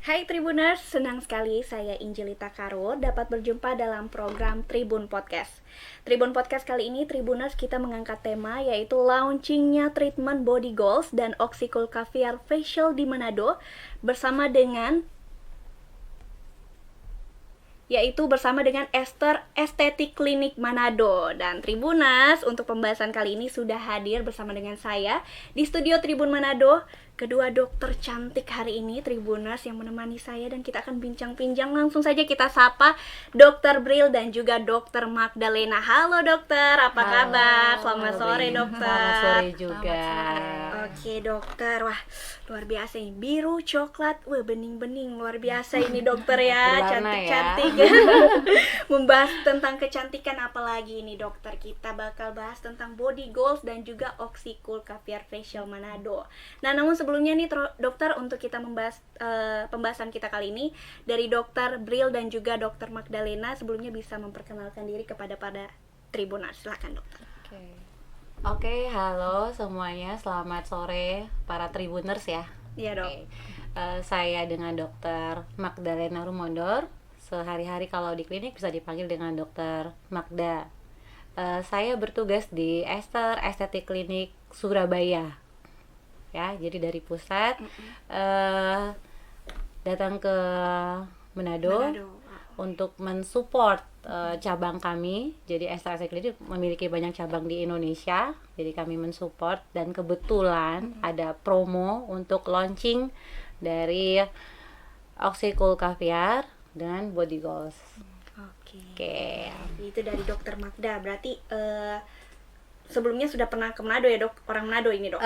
Hai Tribuners, senang sekali saya Injelita Karo dapat berjumpa dalam program Tribun Podcast. Tribun Podcast kali ini Tribuners kita mengangkat tema yaitu launchingnya treatment body goals dan Oxycool Caviar Facial di Manado bersama dengan Esther Estetik Klinik Manado. Dan Tribuners, untuk pembahasan kali ini sudah hadir bersama dengan saya di studio Tribun Manado kedua dokter cantik hari ini Tribuners yang menemani saya, dan kita akan bincang-bincang. Langsung saja kita sapa Dokter Bril dan juga Dokter Magdalena. Halo dokter, apa kabar? Selamat sore dokter. Selamat sore juga. Oke dokter, wah luar biasa ini, biru coklat, wah bening-bening, luar biasa ini dokter ya, cantik-cantik ya. Membahas tentang kecantikan, apalagi ini dokter, kita bakal bahas tentang body goals dan juga Oxycool Caviar Facial Manado. Nah namun sebelumnya nih dokter, untuk kita membahas pembahasan kita kali ini dari Dokter Bril dan juga Dokter Magdalena, sebelumnya bisa memperkenalkan diri kepada Tribuners, silakan dokter. Oke, halo semuanya, selamat sore para Tribuners ya. Iya dok. Saya dengan Dokter Magdalena Rumondor. Sehari-hari kalau di klinik bisa dipanggil dengan Dokter Magda. Saya bertugas di Esther Estetik Klinik Surabaya. Ya, jadi dari pusat datang ke Manado. Untuk mensupport cabang kami. Jadi Esther Estetik Klinik memiliki banyak cabang di Indonesia. Jadi kami mensupport, dan kebetulan ada promo untuk launching dari Oxycool Caviar dan Body Goals. Oke. Itu dari Dokter Magda. Berarti sebelumnya sudah pernah ke Manado ya dok? Orang Manado ini dok?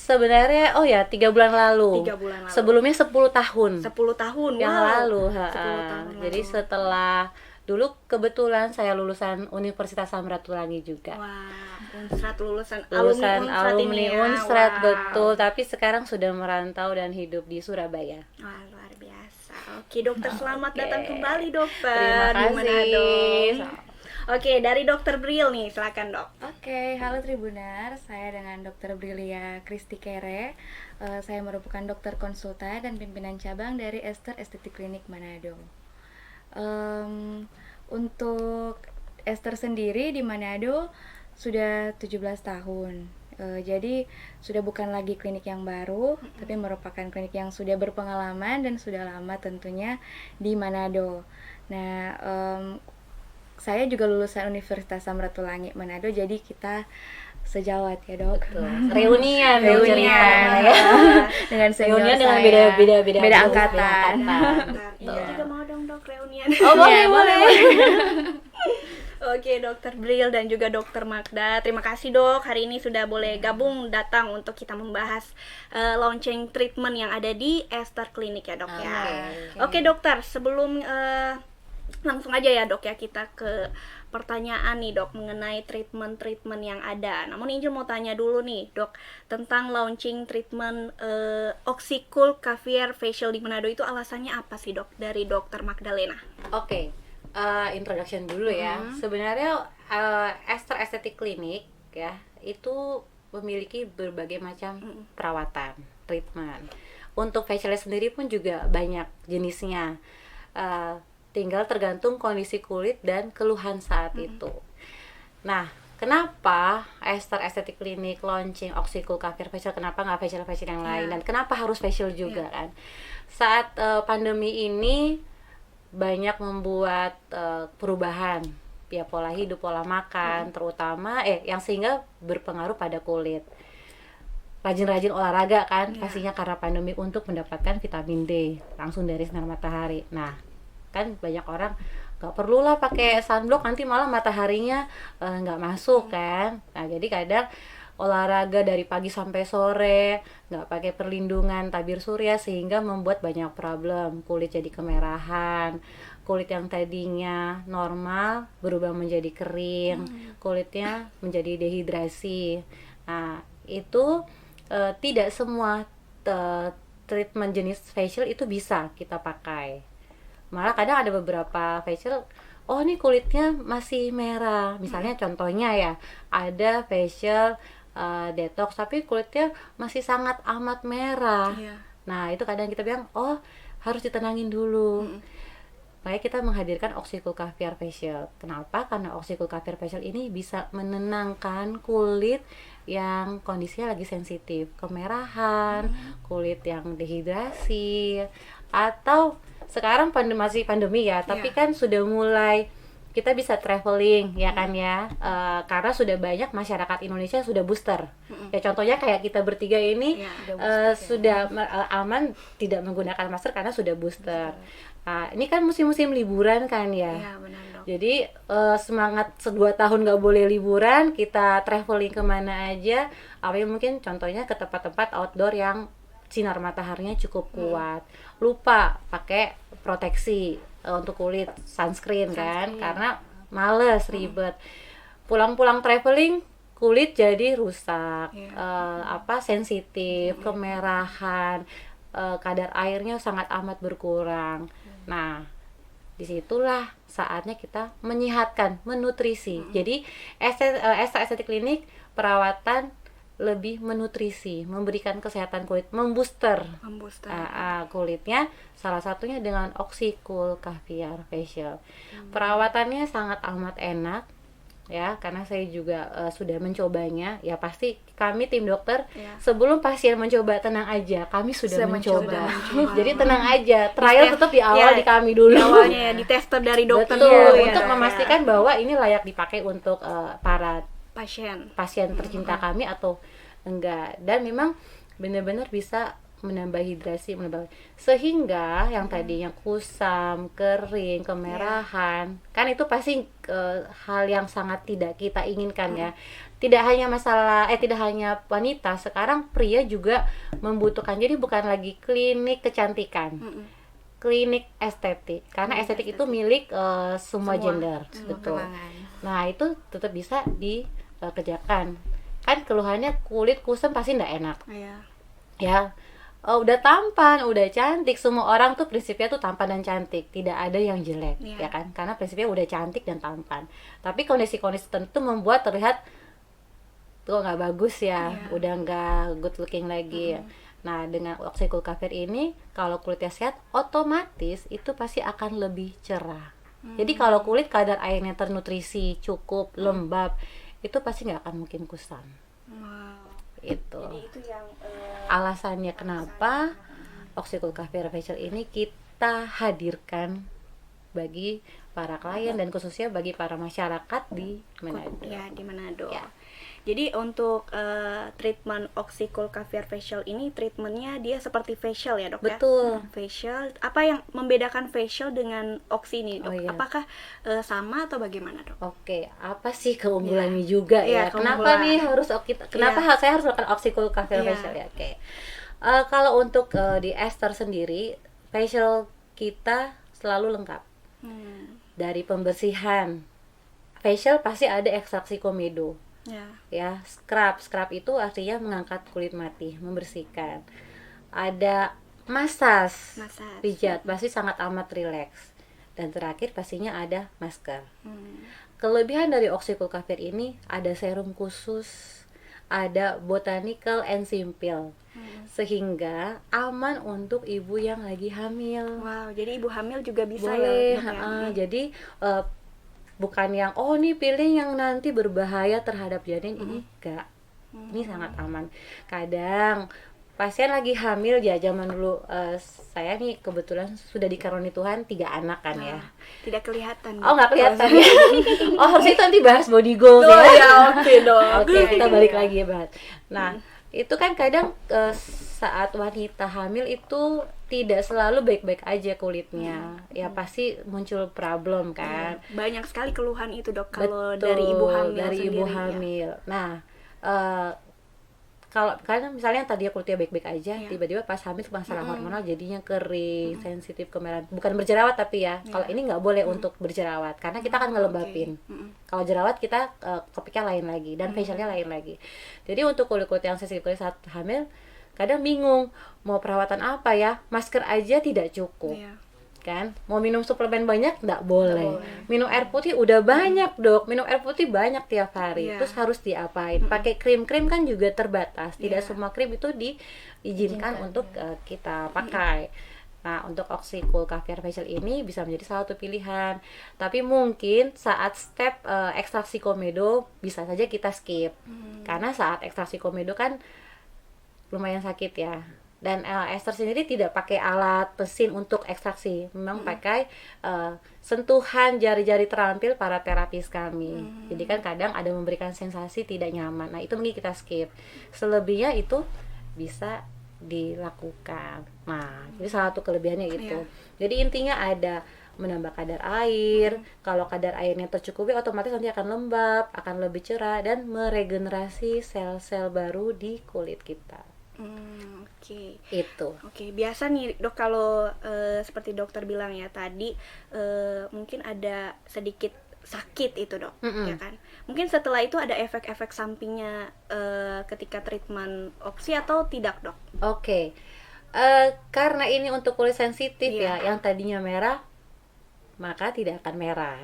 Sebenarnya 3 bulan lalu. 3 bulan lalu. Sebelumnya 10 tahun. 10 tahun yang lalu. 10 tahun lalu. Jadi setelah dulu kebetulan saya lulusan Universitas Samratulangi juga. Wah, Unsrat, lulusan alumni ini ya. Unsrat, Wow. betul. Tapi sekarang sudah merantau dan hidup di Surabaya. Wah, luar biasa. Oke dokter, selamat datang kembali dokter. Terima di Manado. kasih. Oke, dari Dokter Bril nih, silakan dok. Oke, halo Tribunar, saya dengan Dr. Brilia Kristi Kere. Saya merupakan dokter konsultan dan pimpinan cabang dari Esther Estetik Klinik Manado. Untuk Esther sendiri di Manado sudah 17 tahun. Jadi sudah bukan lagi klinik yang baru, tapi merupakan klinik yang sudah berpengalaman dan sudah lama tentunya di Manado. Nah, saya juga lulusan Universitas Samratulangi Manado, jadi kita sejawat ya dok. Reunian ya. Dengan senior reunian dengan saya. beda beda angkatan. Iya juga mau dong dok reunian. Oh boleh. Oke, Dokter Bril dan juga Dokter Magda, terima kasih dok hari ini sudah boleh gabung datang untuk kita membahas launching treatment yang ada di Esther Klinik ya dok ya. Oke dokter, sebelum langsung aja ya dok ya kita ke pertanyaan nih dok mengenai treatment yang ada. Namun Injil mau tanya dulu nih dok tentang launching treatment Oxycool Caviar Facial di Manado, itu alasannya apa sih dok dari Dokter Magdalena? Oke, introduction dulu ya. Sebenarnya Esther Estetik Klinik ya itu memiliki berbagai macam perawatan, treatment. Untuk facialnya sendiri pun juga banyak jenisnya. Tinggal tergantung kondisi kulit dan keluhan saat itu. Nah, kenapa Esther Estetik Klinik launching Oxycool Caviar Facial? Kenapa nggak facial yang lain? Dan kenapa harus facial juga kan? Saat pandemi ini banyak membuat perubahan ya pola hidup, pola makan, terutama yang sehingga berpengaruh pada kulit. Rajin-rajin olahraga kan, pastinya karena pandemi, untuk mendapatkan vitamin D langsung dari sinar matahari. Nah, kan banyak orang nggak perlulah pakai sunblock, nanti malah mataharinya nggak masuk kan. Nah jadi kadang olahraga dari pagi sampai sore nggak pakai perlindungan tabir surya, sehingga membuat banyak problem. Kulit jadi kemerahan, kulit yang tadinya normal berubah menjadi kering, kulitnya menjadi dehidrasi. Nah itu tidak semua treatment jenis facial itu bisa kita pakai. Malah kadang ada beberapa facial, ini kulitnya masih merah. Misalnya contohnya ya, ada facial detox tapi kulitnya masih sangat amat merah. Nah itu kadang kita bilang, harus ditenangin dulu. Makanya kita menghadirkan Oxycool Caviar Facial. Kenapa? Karena Oxycool Caviar Facial ini bisa menenangkan kulit yang kondisinya lagi sensitif, kemerahan, kulit yang dehidrasi, atau sekarang masih pandemi ya, tapi kan sudah mulai kita bisa traveling ya kan ya, karena sudah banyak masyarakat Indonesia sudah booster. Ya contohnya kayak kita bertiga ini sudah aman tidak menggunakan masker karena sudah booster. Nah, ini kan musim-musim liburan kan ya. Iya, benar, Dok. Jadi semangat 2 tahun nggak boleh liburan, kita traveling kemana aja. Mungkin contohnya ke tempat-tempat outdoor yang sinar mataharinya cukup kuat. Lupa pakai proteksi untuk kulit, sunscreen kan, karena males, ribet. Pulang-pulang traveling kulit jadi rusak, sensitif, kemerahan, kadar airnya sangat amat berkurang. Nah, disitulah saatnya kita menyehatkan, menutrisi. Jadi estetik klinik perawatan lebih menutrisi, memberikan kesehatan kulit, membooster kulitnya, salah satunya dengan Oxycool Caviar Facial. Perawatannya sangat amat enak ya, karena saya juga sudah mencobanya. Ya pasti kami tim dokter sebelum pasien mencoba, tenang aja, kami sudah mencoba. Jadi tenang aja, trial tetap di awal di kami dulu. Awalnya ya ditester dari dokter dulu ya, untuk memastikan bahwa ini layak dipakai untuk para pasien tercinta kami atau enggak, dan memang benar-benar bisa menambah hidrasi, sehingga yang tadinya kusam, kering, kemerahan, kan itu pasti hal yang sangat tidak kita inginkan ya. Tidak hanya tidak hanya wanita, sekarang pria juga membutuhkan. Jadi bukan lagi klinik kecantikan, klinik estetik, karena estetik itu milik semua gender, betul. Nah itu tetap bisa dikerjakan. Kan keluhannya kulit kusam pasti nggak enak, ya. Udah tampan, udah cantik, semua orang tuh prinsipnya tuh tampan dan cantik, tidak ada yang jelek, ya kan? Karena prinsipnya udah cantik dan tampan. Tapi kondisi-kondisi tertentu membuat terlihat tuh nggak bagus ya, udah nggak good looking lagi. Nah, dengan Oxycool Caviar ini, kalau kulitnya sehat, otomatis itu pasti akan lebih cerah. Jadi kalau kulit kadar airnya ternutrisi, cukup, lembab, itu pasti nggak akan mungkin kusam. Itu. Jadi itu yang alasannya kenapa Oxycool Caviar Facial ini kita hadirkan bagi para klien dan khususnya bagi para masyarakat di Manado. Ya, di Manado. Ya. Jadi untuk treatment Oxycool Caviar Facial ini treatmentnya dia seperti facial ya, Dok? Betul. Ya? Facial. Apa yang membedakan facial dengan Oxy ini, Dok? Iya. Apakah sama atau bagaimana, Dok? Oke, apa sih keunggulannya juga ya? Keunggulan. Kenapa nih saya harus lakukan Oxycool Caviar Facial ya? Oke. Kalau untuk di Ester sendiri, facial kita selalu lengkap. Dari pembersihan facial pasti ada ekstraksi komedo. Ya, scrub itu artinya mengangkat kulit mati, membersihkan. Ada massage. Pijat pasti sangat amat rileks. Dan terakhir pastinya ada masker. Kelebihan dari Oxycool Caviar ini ada serum khusus, ada botanical and simple, sehingga aman untuk ibu yang lagi hamil. Wow, jadi ibu hamil juga bisa boleh, ya? Jadi bukan yang nih pilih yang nanti berbahaya terhadap janin, ini enggak. Ini sangat aman. Kadang pasien lagi hamil ya, zaman dulu saya nih kebetulan sudah dikaruniai Tuhan 3 anak kan ya. Tidak kelihatan. Nggak kelihatan ya. Harusnya itu nanti bahas body goals ya. Ya, oke dong. Oke, kita balik lagi ya bahas. Nah, itu kan kadang saat wanita hamil itu tidak selalu baik-baik aja kulitnya. Ya pasti muncul problem kan. Banyak sekali keluhan itu, Dok, kalau Betul, dari ibu hamil dari sendiri, ibu hamil. Nah, kalau karena misalnya tadi kulitnya baik-baik aja, tiba-tiba pas hamil masalah hormonal jadinya kering, sensitif, kemerahan. Bukan berjerawat tapi ya. Kalau ini nggak boleh untuk berjerawat karena kita akan ngelembapin. Kalau jerawat kita topiknya lain lagi dan facialnya lain lagi. Jadi untuk kulit-kulit yang sensitif saat hamil kadang bingung mau perawatan apa ya, masker aja tidak cukup. Kan mau minum suplemen banyak nggak boleh. Minum air putih udah banyak, Dok, minum air putih banyak tiap hari. Terus harus diapain? Pakai krim kan juga terbatas, tidak semua krim itu diizinkan untuk kita pakai. Nah, untuk Oxycool Caviar Facial ini bisa menjadi salah satu pilihan. Tapi mungkin saat step ekstraksi komedo bisa saja kita skip. Karena saat ekstraksi komedo kan lumayan sakit ya. Dan Esther sendiri tidak pakai alat mesin untuk ekstraksi, memang pakai sentuhan jari-jari terampil para terapis kami. Jadi kan kadang ada memberikan sensasi tidak nyaman. Nah, itu mungkin kita skip. Selebihnya itu bisa dilakukan. Nah, jadi salah satu kelebihannya gitu. Jadi intinya ada menambah kadar air. Kalau kadar airnya tercukupi, otomatis nanti akan lembab, akan lebih cerah dan meregenerasi sel-sel baru di kulit kita. Oke. Itu. Oke, biasa nih dok kalau seperti dokter bilang ya tadi, mungkin ada sedikit sakit itu dok, ya kan? Mungkin setelah itu ada efek-efek sampingnya ketika treatment oksi atau tidak dok? Oke. Karena ini untuk kulit sensitif ya, yang tadinya merah maka tidak akan merah.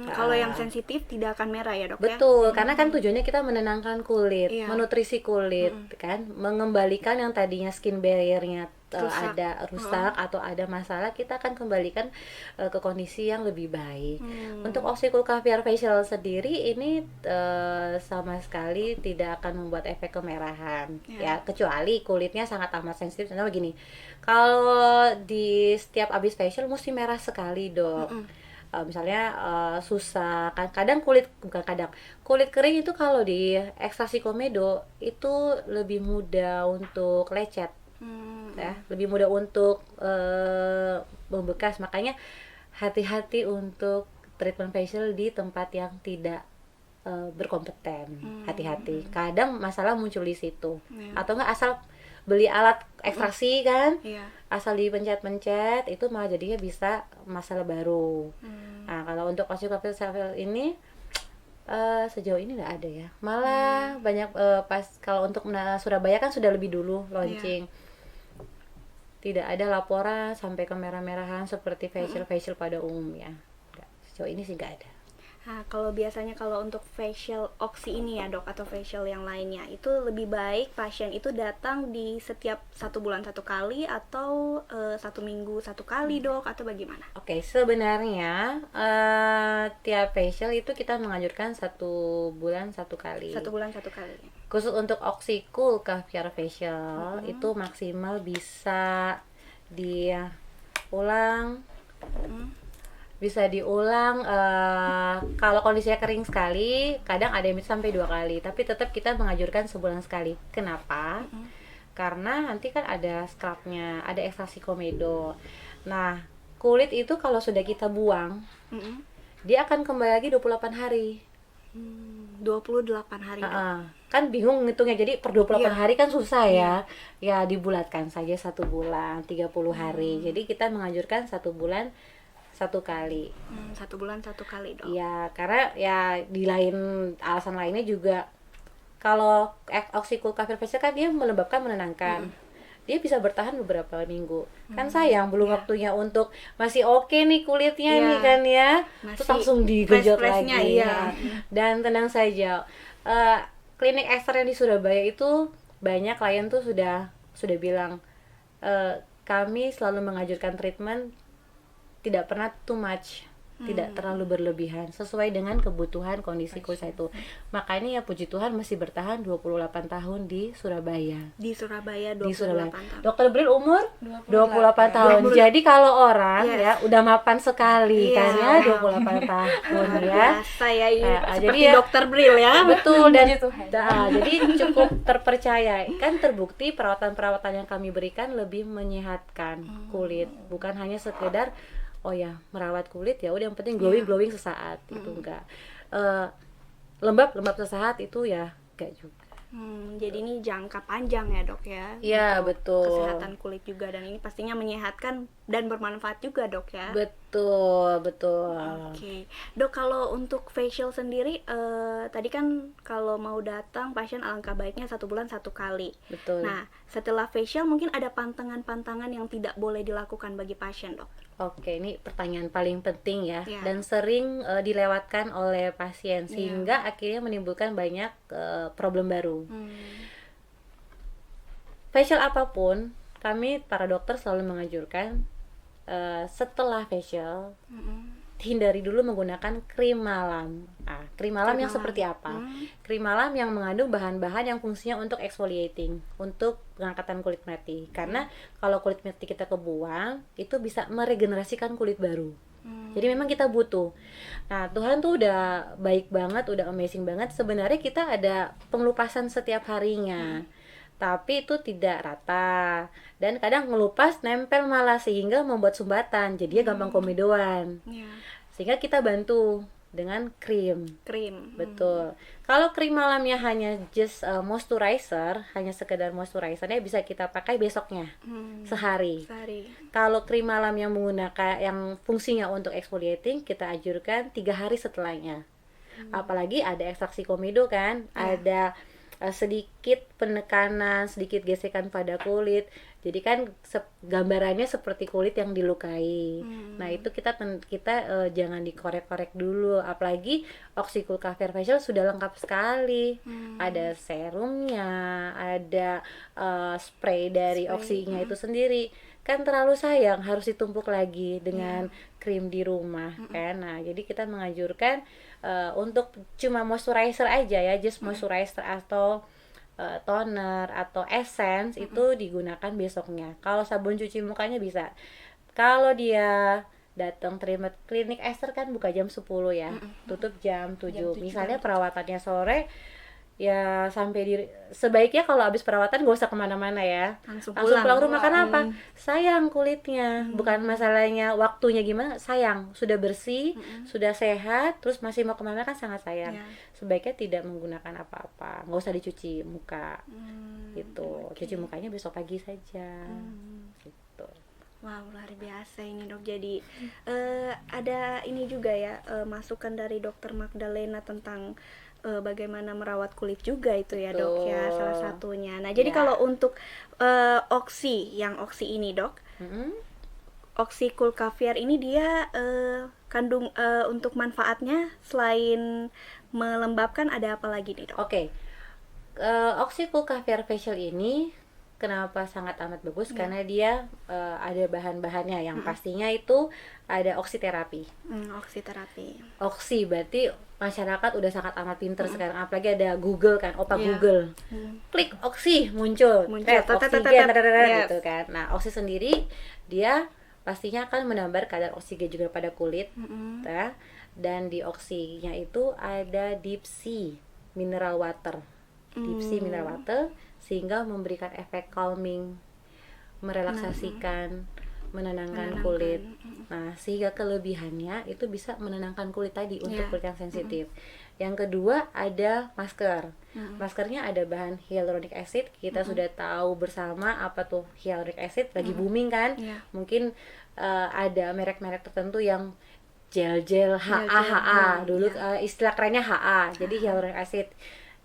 Kalau yang sensitif tidak akan merah ya dok? Betul, ya? karena kan tujuannya kita menenangkan kulit, menutrisi kulit, kan, mengembalikan yang tadinya skin barrier-nya ada rusak atau ada masalah, kita akan kembalikan ke kondisi yang lebih baik. Untuk Oxycool Caviar Facial sendiri ini sama sekali tidak akan membuat efek kemerahan, ya kecuali kulitnya sangat amat sensitif. Contohnya begini, kalau di setiap habis facial mesti merah sekali dok. Misalnya susah kan, kulit kering itu kalau di ekstraksi komedo itu lebih mudah untuk lecet, ya, lebih mudah untuk membekas. Makanya hati-hati untuk treatment facial di tempat yang tidak berkompeten. Hati-hati, kadang masalah muncul di situ, atau enggak asal beli alat ekstraksi kan, asal dipencet-pencet itu malah jadinya bisa masalah baru. Nah, kalau untuk Oxycool Caviar ini sejauh ini nggak ada ya, malah banyak pas kalau untuk Surabaya kan sudah lebih dulu launching, tidak ada laporan sampai kemerah-merahan seperti facial pada umumnya. Nggak, sejauh ini sih nggak ada. Nah, kalau biasanya kalau untuk facial oksi ini ya dok, atau facial yang lainnya, itu lebih baik pasien itu datang di setiap 1 bulan 1 kali atau 1 minggu 1 kali dok, atau bagaimana? Oke, sebenarnya tiap facial itu kita menganjurkan 1 bulan 1 kali. 1 bulan 1 kali. Khusus untuk Oxycool Caviar Facial itu maksimal bisa diulang. Bisa diulang kalau kondisinya kering sekali, kadang ada yang bisa sampai 2 kali, tapi tetap kita menganjurkan sebulan sekali. Kenapa? Karena nanti kan ada scrubnya, ada ekstraksi komedo. Nah, kulit itu kalau sudah kita buang, dia akan kembali lagi 28 hari. 28 hari dok. Kan bingung ngitungnya, jadi per 28 hari kan susah ya. Ya dibulatkan saja 1 bulan 30 hari. Jadi kita menganjurkan 1 bulan 1 kali. 1 bulan 1 kali dok. Iya, karena ya di lain alasan lainnya juga, kalau Oxycool Caviar Facial kan dia melembabkan, menenangkan. Dia bisa bertahan beberapa minggu. Kan sayang belum waktunya untuk masih oke nih kulitnya nih kan ya. Terus langsung digenjot lagi. Dan tenang saja. Klinik Esther yang di Surabaya itu banyak klien tuh sudah bilang kami selalu mengajukan treatment tidak pernah too much, tidak terlalu berlebihan, sesuai dengan kebutuhan kondisi kulit saya itu. Makanya ya puji Tuhan masih bertahan 28 tahun di Surabaya. Di Surabaya 28 tahun. Dokter Bril umur 28 tahun. Jadi kalau orang ya udah mapan sekali kan ya 28 tahun ya. Biasa ya ini seperti jadi ya, Dokter Bril ya. Betul, dan jadi cukup terpercaya. Kan terbukti perawatan-perawatan yang kami berikan lebih menyehatkan kulit, bukan hanya sekedar oh ya merawat kulit ya udah yang penting glowing sesaat, itu enggak. Lembab sesaat itu ya enggak juga. Jadi ini jangka panjang ya dok ya. Iya betul. Kesehatan kulit juga, dan ini pastinya menyehatkan dan bermanfaat juga dok ya. Betul. Oke. Dok, kalau untuk facial sendiri tadi kan kalau mau datang pasien alangkah baiknya 1 bulan 1 kali. Betul. Nah, setelah facial mungkin ada pantangan-pantangan yang tidak boleh dilakukan bagi pasien dok. Oke, ini pertanyaan paling penting ya, dan sering dilewatkan oleh pasien sehingga akhirnya menimbulkan banyak problem baru. Facial apapun, kami para dokter selalu menganjurkan setelah facial Mm-mm. hindari dulu menggunakan krim malam. Krim malam yang seperti apa? Krim malam yang mengandung bahan-bahan yang fungsinya untuk exfoliating, untuk pengangkatan kulit mati. Karena kalau kulit mati kita kebuang, itu bisa meregenerasikan kulit baru. Jadi memang kita butuh. Nah, Tuhan tuh udah baik banget, udah amazing banget. Sebenarnya kita ada pengelupasan setiap harinya. Tapi itu tidak rata. Dan kadang ngelupas nempel malah sehingga membuat sumbatan. Jadinya gampang komedoan. Ya, Sehingga kita bantu dengan krim. krim. Betul. Kalau krim malamnya hanya just moisturizer, hanya sekedar moisturizernya bisa kita pakai besoknya sehari. Sehari. Kalau krim malam yang menggunakan yang fungsinya untuk exfoliating, kita anjurkan 3 hari setelahnya. Apalagi ada ekstraksi komedo kan, ada sedikit penekanan, sedikit gesekan pada kulit. Jadi kan gambarannya seperti kulit yang dilukai. Nah, itu kita jangan dikorek-korek dulu. Apalagi Oxycool Caviar Facial sudah lengkap sekali. Ada serumnya, ada spray dari Oxy-nya itu sendiri. Kan terlalu sayang harus ditumpuk lagi dengan krim di rumah kan. Nah, jadi kita menganjurkan untuk cuma moisturizer aja ya, just moisturizer atau toner atau essence itu digunakan besoknya. Kalau sabun cuci mukanya bisa. Kalau dia datang terima klinik Esther kan buka jam 10 ya, tutup jam 7. Misalnya perawatannya sore, ya sebaiknya kalau habis perawatan gak usah kemana-mana ya, langsung pulang rumah. Kenapa? Sayang kulitnya, bukan masalahnya waktunya gimana, sayang, sudah bersih, sudah sehat, terus masih mau kemana kan sangat sayang. Sebaiknya tidak menggunakan apa-apa, nggak usah dicuci muka gitu. Cuci mukanya besok pagi saja gitu. Wow, luar biasa ini dok. Jadi ada ini juga ya, masukan dari dokter Magdalena tentang bagaimana merawat kulit juga itu ya dok. Ya, salah satunya. Nah, jadi kalau untuk Oxy ini dok, Oxycool Caviar ini dia kandung untuk manfaatnya selain melembabkan ada apa lagi nih dok? Oke. Oxycool Caviar Facial ini kenapa sangat amat bagus? Karena dia ada bahan-bahannya yang pastinya itu ada oksiterapi. Oksiterapi. Oksi berarti masyarakat udah sangat amat pinter sekarang, apalagi ada Google kan, Google. Klik oksi muncul oksigen gitu kan. Nah, oksi sendiri dia pastinya akan menambah kadar oksigen juga pada kulit. Dan di oksinya itu ada deep sea mineral water. Deep sea mineral water sehingga memberikan efek calming, merelaksasikan, menenangkan kulit. Nah, sehingga kelebihannya itu bisa menenangkan kulit tadi untuk kulit yang sensitif. Yang kedua ada masker. Maskernya ada bahan hyaluronic acid. Kita sudah tahu bersama apa tuh hyaluronic acid, lagi booming kan. Mungkin ada merek-merek tertentu yang gel HA dulu istilah kerennya HA. Jadi hyaluronic acid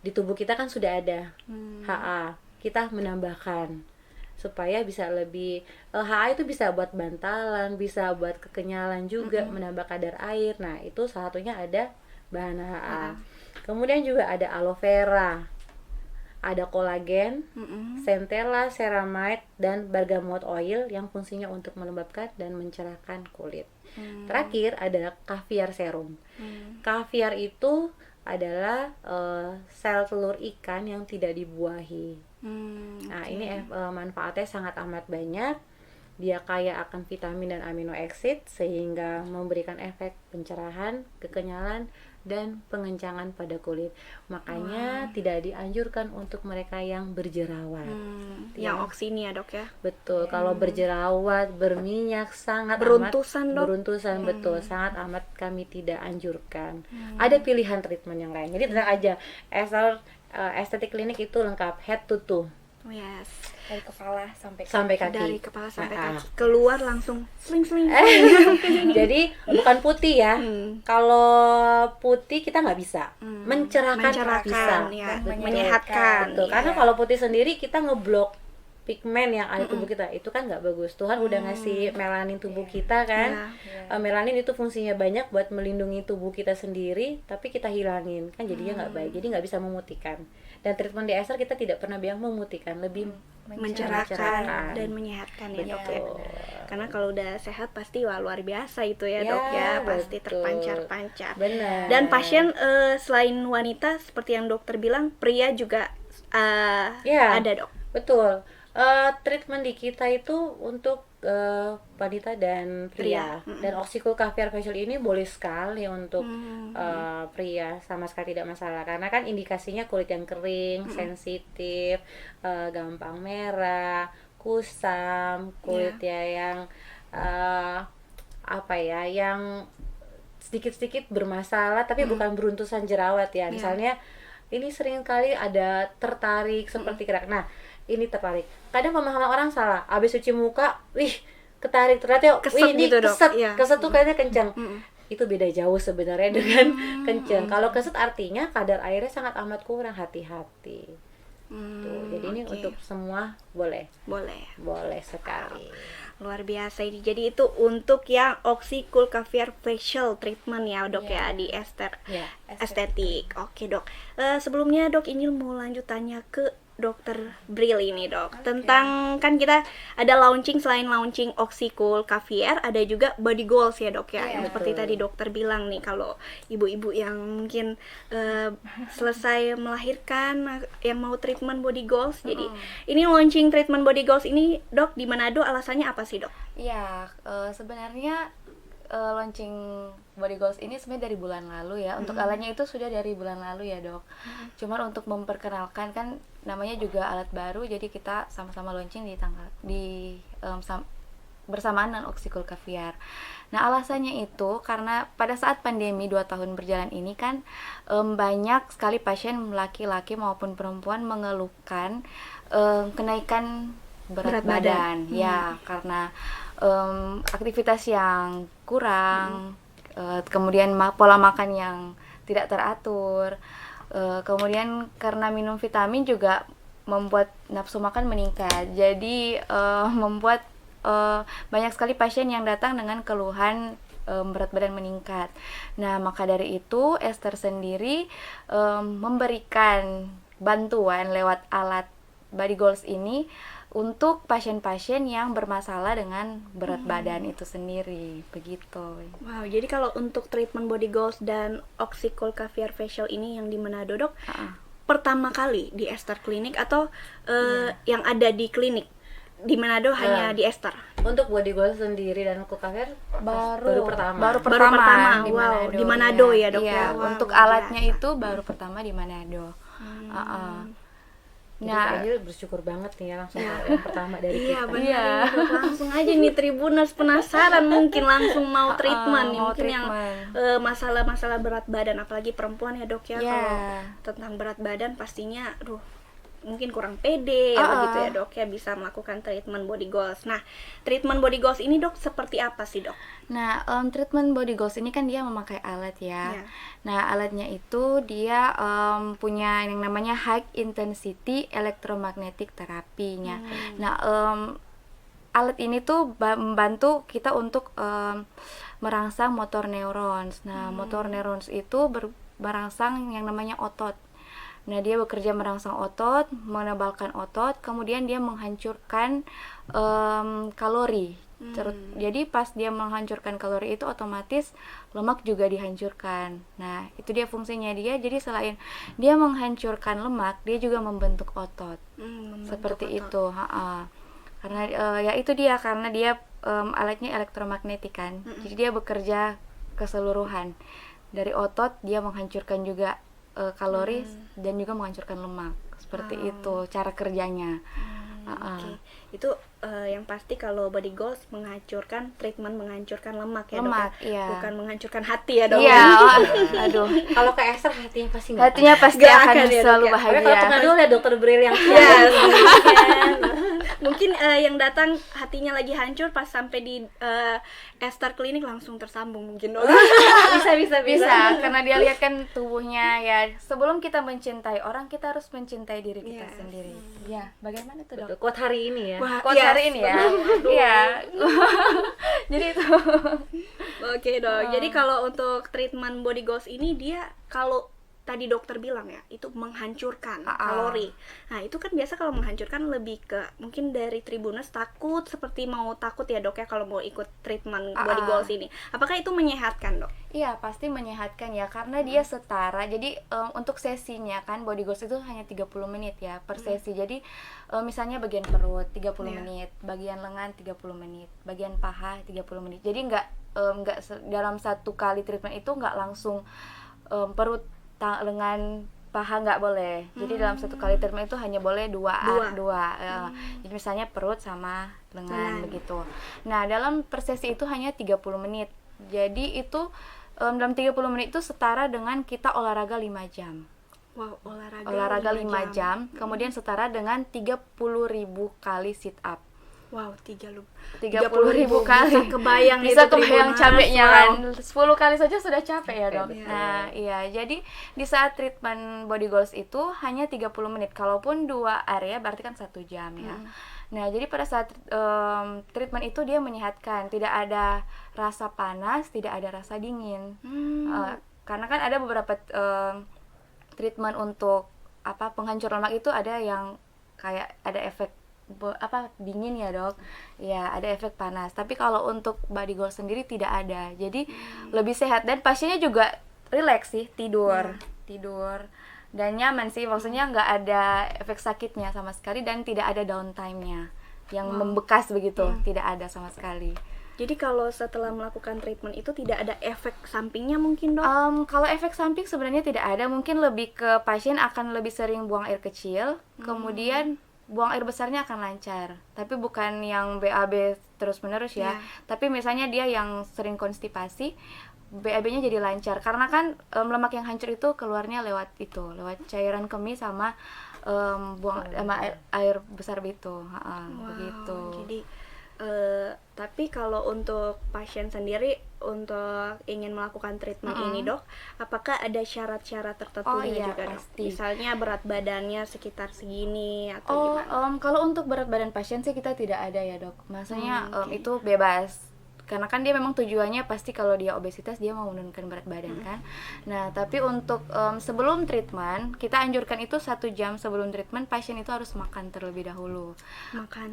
di tubuh kita kan sudah ada HA, kita menambahkan supaya bisa lebih HA itu bisa buat bantalan, bisa buat kekenyalan juga, menambah kadar air. Nah, itu salah satunya ada bahan HA. Kemudian juga ada aloe vera, ada kolagen, centella, ceramide, dan bergamot oil yang fungsinya untuk melembabkan dan mencerahkan kulit. Terakhir ada caviar serum. Caviar itu adalah sel telur ikan yang tidak dibuahi. Nah, ini manfaatnya sangat amat banyak. Dia kaya akan vitamin dan amino acid sehingga memberikan efek pencerahan, kekenyalan, dan pengencangan pada kulit. Makanya tidak dianjurkan untuk mereka yang berjerawat. Yang oksi ini ya dok ya? Betul, kalau berjerawat, berminyak, sangat beruntusan amat dok? beruntusan, betul, sangat amat kami tidak anjurkan. Ada pilihan treatment yang lain. Jadi tenang aja, estetik klinik itu lengkap head to toe. Yes. Dari kepala sampai kaki. Dari kepala sampai kaki. Keluar langsung sling. Jadi bukan putih ya. Kalau putih kita nggak bisa. Mencerahkan bisa. Ya. Menyehatkan. Betul. Karena kalau putih sendiri kita ngeblok pigmen yang ada di tubuh kita, itu kan nggak bagus. Tuhan udah ngasih melanin tubuh kita kan. Melanin itu fungsinya banyak buat melindungi tubuh kita sendiri, tapi kita hilangin kan jadinya nggak baik. Jadi nggak bisa memutihkan. Dan treatment di Esther kita tidak pernah bilang memutihkan, lebih mencerahkan dan menyehatkan ya dok ya. Karena kalau udah sehat pasti wah luar biasa itu ya dok ya, pasti betul. terpancar-pancar. Benar. Dan pasien selain wanita seperti yang dokter bilang, pria juga Ya. ada dok. Betul. Treatment di kita itu untuk wanita dan pria. Dan Oxycool Caviar Facial ini boleh sekali untuk pria, sama sekali tidak masalah. Karena kan indikasinya kulit yang kering, sensitif, gampang merah, kusam, kulit ya yang yang sedikit-sedikit bermasalah tapi bukan beruntusan jerawat ya. Misalnya ini sering kali ada tertarik seperti kerak. Nah, ini tertarik. Kadang pemahaman orang salah. Abis cuci muka, wih, ketarik ternyata Keset ini gitu, Dok. keset. Iya. Keset tuh kayaknya kencang. Itu beda jauh sebenarnya dengan kencang. Kalau keset artinya kadar airnya sangat amat kurang, hati-hati. Tuh, jadi ini untuk semua boleh sekali. Luar biasa ini. Jadi itu untuk yang Oxycool Caviar Facial Treatment ya dok ya di estetik. Oke dok. Sebelumnya dok ini mau lanjut tanya ke Dokter Bril ini dok, tentang kan kita ada launching, selain launching Oxycool Caviar ada juga Body Goals ya dok ya, yang seperti tadi dokter bilang nih, kalau ibu-ibu yang mungkin selesai melahirkan yang mau treatment Body Goals, jadi ini launching treatment Body Goals ini dok di Manado, alasannya apa sih dok? Iya, sebenarnya launching Body Goals ini sebenarnya dari bulan lalu ya. Untuk alatnya itu sudah dari bulan lalu ya dok. Cuman untuk memperkenalkan, kan namanya juga alat baru, jadi kita sama-sama launching bersamaan dengan Oxycool Caviar. Nah alasannya itu karena pada saat pandemi 2 tahun berjalan ini kan banyak sekali pasien laki-laki maupun perempuan mengeluhkan kenaikan berat badan. Ya, karena aktivitas yang kurang, kemudian pola makan yang tidak teratur, kemudian karena minum vitamin juga membuat nafsu makan meningkat. Jadi membuat banyak sekali pasien yang datang dengan keluhan berat badan meningkat. Nah, maka dari itu Esther sendiri memberikan bantuan lewat alat Body Goals ini untuk pasien-pasien yang bermasalah dengan berat badan itu sendiri, begitu. Wow, jadi kalau untuk treatment Body Goals dan Oxycool Caviar Facial ini yang di Manado dok, pertama kali di Esther Clinic atau yang ada di klinik di Manado hanya di Esther? Untuk Body Goals sendiri dan Oxycool Caviar baru pertama di Manado ya dok ya. Wow, untuk alatnya itu baru pertama di Manado. Jadi Angel bersyukur banget nih ya, langsung yang pertama dari kita. Benar dok, langsung aja nih Tribuners penasaran mungkin langsung mau treatment nih, mungkin yang masalah-masalah berat badan, apalagi perempuan ya dok ya, kalau tentang berat badan pastinya mungkin kurang pede begitu ya dok ya, bisa melakukan treatment Body Goals. Nah, treatment Body Goals ini dok seperti apa sih dok? Nah, treatment Body Goals ini kan dia memakai alat ya. Nah, alatnya itu dia punya yang namanya High Intensity Electromagnetic Therapy-nya. Nah, alat ini tuh membantu kita untuk merangsang motor neurons. Nah, motor neurons itu merangsang yang namanya otot. Nah, dia bekerja merangsang otot, menebalkan otot, kemudian dia menghancurkan kalori. Jadi pas dia menghancurkan kalori itu otomatis lemak juga dihancurkan. Nah, itu dia fungsinya dia. Jadi selain dia menghancurkan lemak, dia juga membentuk otot. Seperti itu. Karena ya itu dia, karena dia alatnya elektromagnetik kan. Jadi dia bekerja keseluruhan. Dari otot dia menghancurkan juga kalori dan juga menghancurkan lemak. Seperti itu cara kerjanya. Itu yang pasti kalau Body Goals treatment menghancurkan lemak ya dok ya? Bukan menghancurkan hati ya dok. Aduh. Kalau ke Esther hatinya pasti akan selalu bahagia. Kalau pengadul ya Dokter Bril yang mungkin yang datang hatinya lagi hancur, pas sampai di Esther Clinic langsung tersambung mungkin dok. bisa karena dia lihat kan tubuhnya ya, sebelum kita mencintai orang kita harus mencintai diri kita sendiri. Ya, bagaimana tuh dok? Kuat hari ini ya. Kuat hari ini ya. Iya. Jadi itu. Oke dok. Jadi kalau untuk treatment Body Goals ini dia kalau tadi dokter bilang ya, itu menghancurkan kalori. Nah, itu kan biasa kalau menghancurkan lebih ke mungkin dari Tribuners takut seperti mau takut ya dok ya kalau mau ikut treatment body goals ini. Apakah itu menyehatkan dok? Iya, pasti menyehatkan ya, karena dia setara. Jadi untuk sesinya kan body goals itu hanya 30 menit ya per sesi. Jadi misalnya bagian perut 30 menit, bagian lengan 30 menit, bagian paha 30 menit. Jadi dalam satu kali treatment itu nggak langsung perut, lengan, paha nggak boleh. Jadi dalam satu kali treatment itu hanya boleh dua. Jadi misalnya perut sama lengan begitu. Nah, dalam per sesi itu hanya 30 menit. Jadi itu dalam 30 menit itu setara dengan kita olahraga 5 jam. Wow, olahraga 5 jam. Kemudian setara dengan 30.000 kali sit up. Wow, 30.000 kali. Bisa kebayang capeknya kan. 10 kali saja sudah capek ya dok. Nah iya, jadi di saat treatment body goals itu hanya 30 menit. Kalaupun 2 area berarti kan 1 jam ya. Nah jadi pada saat treatment itu dia menyehatkan. Tidak ada rasa panas, tidak ada rasa dingin. Karena kan ada beberapa treatment untuk penghancur lemak itu ada yang kayak ada efek dingin ya dok, ya ada efek panas. Tapi kalau untuk body goals sendiri tidak ada, jadi lebih sehat dan pasiennya juga rileks sih, tidur dan nyaman sih, maksudnya nggak ada efek sakitnya sama sekali dan tidak ada downtime-nya yang membekas begitu, tidak ada sama sekali. Jadi kalau setelah melakukan treatment itu tidak ada efek sampingnya mungkin dok? Kalau efek samping sebenarnya tidak ada, mungkin lebih ke pasien akan lebih sering buang air kecil, kemudian buang air besarnya akan lancar, tapi bukan yang BAB terus-menerus ya. Tapi misalnya dia yang sering konstipasi, BAB-nya jadi lancar karena kan lemak yang hancur itu keluarnya lewat cairan kemih sama buang sama air besar begitu. Begitu. Jadi tapi kalau untuk pasien sendiri untuk ingin melakukan treatment ini dok, apakah ada syarat-syarat tertentunya juga pasti. Dok? Misalnya berat badannya sekitar segini atau gimana? Kalau untuk berat badan pasien sih kita tidak ada ya dok, maksudnya itu bebas. Karena kan dia memang tujuannya pasti kalau dia obesitas dia mau menurunkan berat badan kan. Nah tapi untuk sebelum treatment kita anjurkan itu 1 jam sebelum treatment pasien itu harus makan terlebih dahulu.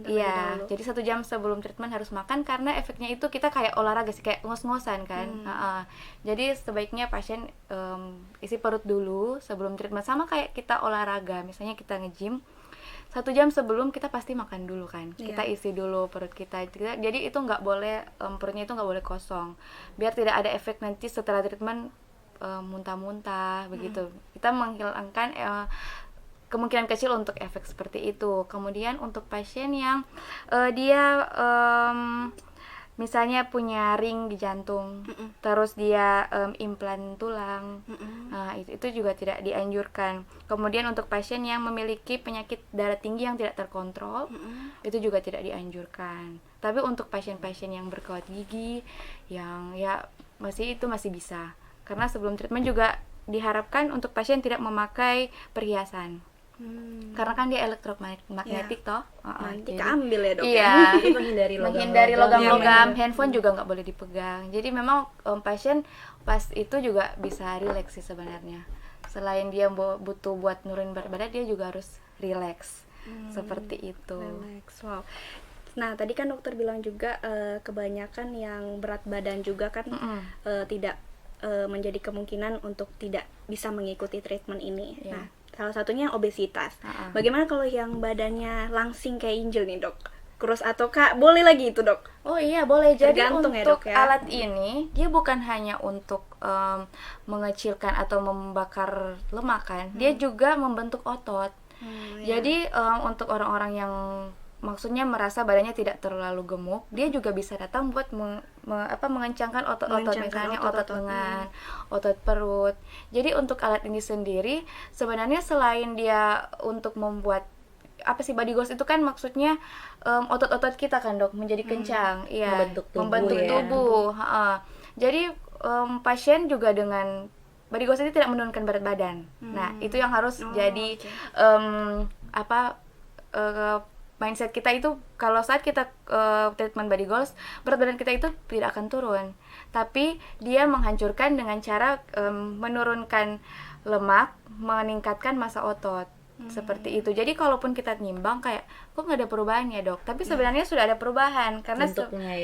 Iya, jadi 1 jam sebelum treatment harus makan karena efeknya itu kita kayak olahraga sih, kayak ngos-ngosan kan. Jadi sebaiknya pasien isi perut dulu sebelum treatment, sama kayak kita olahraga, misalnya kita nge-gym 1 jam sebelum kita pasti makan dulu kan, kita isi dulu perut kita. Jadi itu nggak boleh, perutnya itu nggak boleh kosong, biar tidak ada efek nanti setelah treatment muntah-muntah begitu. Kita menghilangkan kemungkinan kecil untuk efek seperti itu. Kemudian untuk pasien yang dia misalnya punya ring di jantung, terus dia implan tulang, nah itu juga tidak dianjurkan. Kemudian untuk pasien yang memiliki penyakit darah tinggi yang tidak terkontrol, itu juga tidak dianjurkan. Tapi untuk pasien-pasien yang berkawat gigi, yang ya masih bisa, karena sebelum treatment juga diharapkan untuk pasien tidak memakai perhiasan. Karena kan dia elektromagnetik toh. Nanti keambil ya dok. Iya. Jadi menghindari logam-logam, handphone juga nggak boleh dipegang. Jadi memang pasien pas itu juga bisa rileks sih sebenarnya. Selain dia butuh buat nurunin berat badan, dia juga harus rileks. Seperti itu. Relax. Wow. Nah tadi kan dokter bilang juga kebanyakan yang berat badan juga kan tidak menjadi kemungkinan untuk tidak bisa mengikuti treatment ini. Nah salah satunya obesitas. Bagaimana kalau yang badannya langsing kayak Angel nih dok? Kurus atau kak? Boleh lagi itu dok? Oh iya boleh. Jadi tergantung untuk ya, dok, ya? alat ini dia bukan hanya untuk mengecilkan atau membakar lemak kan, dia juga membentuk otot. Jadi untuk orang-orang yang maksudnya merasa badannya tidak terlalu gemuk, dia juga bisa datang buat mengencangkan otot-otot, misalnya otot lengan, otot perut. Jadi untuk alat ini sendiri sebenarnya selain dia untuk membuat body goals itu kan maksudnya otot-otot kita kan dok menjadi kencang, membentuk tubuh. Jadi pasien juga dengan body goals ini tidak menurunkan berat badan. Nah itu yang harus jadi mindset kita itu kalau saat kita treatment body goals, berat badan kita itu tidak akan turun, tapi dia menghancurkan dengan cara menurunkan lemak, meningkatkan massa otot. Seperti itu. Jadi kalaupun kita nimbang kayak kok nggak ada perubahan ya dok, tapi sebenarnya sudah ada perubahan karena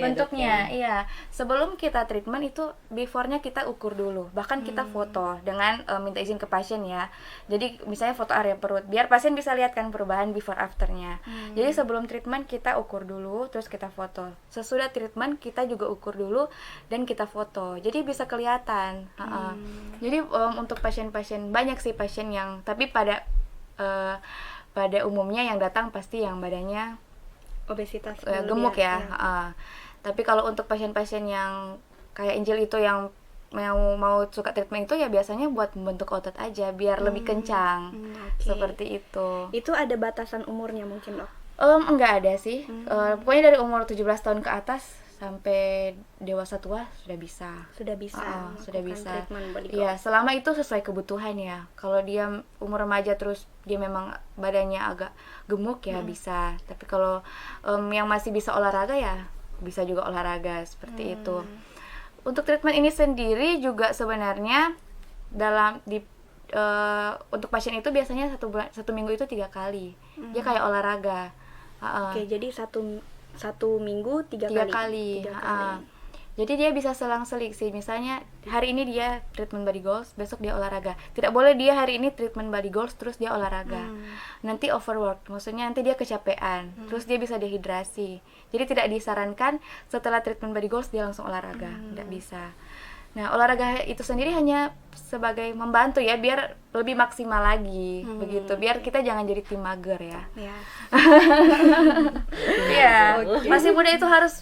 bentuknya iya. Sebelum kita treatment itu before-nya kita ukur dulu, bahkan kita foto dengan minta izin ke pasien ya. Jadi misalnya foto area perut biar pasien bisa lihat kan perubahan before afternya. Jadi sebelum treatment kita ukur dulu, terus kita foto. Sesudah treatment kita juga ukur dulu dan kita foto. Jadi bisa kelihatan. Jadi untuk pasien-pasien, banyak sih pasien yang, tapi pada umumnya yang datang pasti yang badannya obesitas gemuk ya. Tapi kalau untuk pasien-pasien yang kayak Angel itu yang mau suka treatment itu ya biasanya buat membentuk otot aja biar lebih kencang. Seperti itu. Itu ada batasan umurnya mungkin dok? Enggak ada sih. Pokoknya dari umur 17 tahun ke atas sampai dewasa tua sudah bisa. Sudah bisa. Iya, selama itu sesuai kebutuhan ya. Kalau dia umur remaja terus dia memang badannya agak gemuk ya bisa. Tapi kalau yang masih bisa olahraga ya bisa juga olahraga seperti itu. Untuk treatment ini sendiri juga sebenarnya untuk pasien itu biasanya satu minggu itu 3 kali. Dia kayak olahraga. Oke, jadi satu minggu tiga kali. Jadi dia bisa selang-seling sih. Misalnya hari ini dia treatment body goals, besok dia olahraga. Tidak boleh dia hari ini treatment body goals terus dia olahraga. Nanti overwork, maksudnya nanti dia kecapean, terus dia bisa dehidrasi. Jadi tidak disarankan setelah treatment body goals dia langsung olahraga, tidak bisa. Nah, olahraga itu sendiri hanya sebagai membantu ya, biar lebih maksimal lagi, begitu. Biar kita jangan jadi tim mager ya. Iya. Masih muda itu harus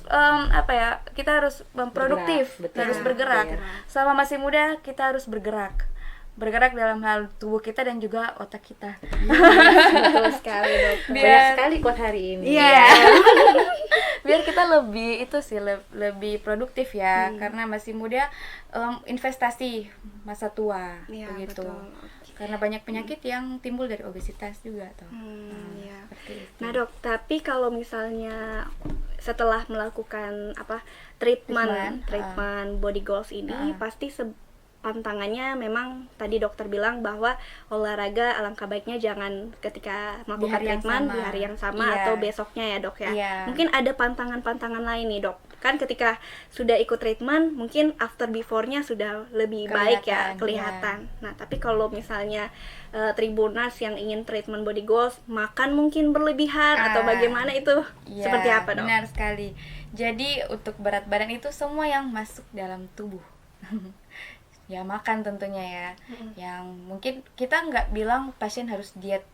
kita harus produktif, harus bergerak. Selama masih muda kita harus bergerak dalam hal tubuh kita dan juga otak kita. Betul sekali dok. Banyak sekali quote hari ini. Iya. Biar kita lebih produktif ya, karena masih muda, investasi masa tua begitu. Betul. Karena banyak penyakit yang timbul dari obesitas juga tuh. Seperti itu. Nah dok, tapi kalau misalnya setelah melakukan treatment body goals ini pasti pantangannya memang tadi dokter bilang bahwa olahraga alangkah baiknya jangan ketika melakukan treatment di hari yang sama atau besoknya ya dok ya. Mungkin ada pantangan-pantangan lain nih dok. Kan ketika sudah ikut treatment mungkin after before-nya sudah lebih baik ya kelihatan. Nah, tapi kalau misalnya Tribunas yang ingin treatment body goals makan mungkin berlebihan atau bagaimana itu seperti apa dok? Benar sekali. Jadi untuk berat badan itu semua yang masuk dalam tubuh. Ya makan tentunya ya. Yang mungkin kita nggak bilang pasien harus diet